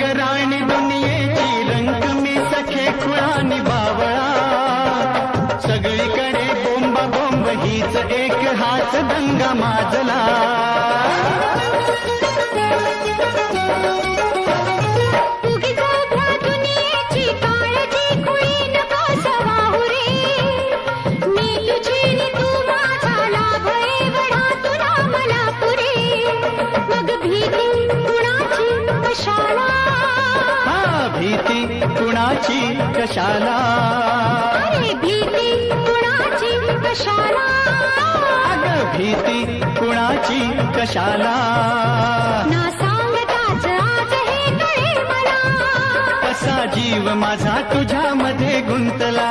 गराणी दुनियेची रंग मी सखे खुळानी बावळा सगळीकडे बोंबा बोंब हीच एक हाच दंगा माजला भीती कुणाची कशाला अरे भीती कुणाची कशाला अगं भीती कुणाची कशाला ना सांगताच आज हे कळे मला कसा जीव माझा तुझ्यामध्ये गुंतला